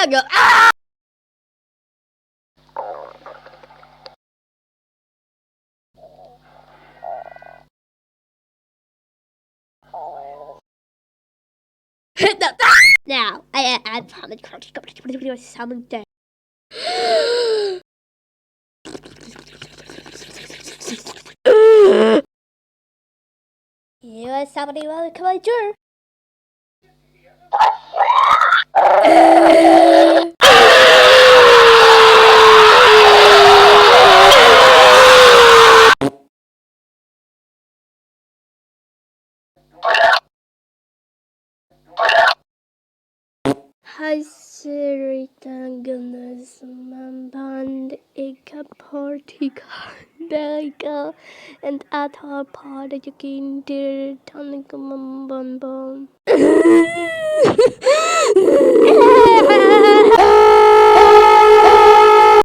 được. À! Hit the now. I promise. Something there. You are somebody welcome my tour. Hi Siri, tangganas band ika party ka and at our party you can dear tangamambon.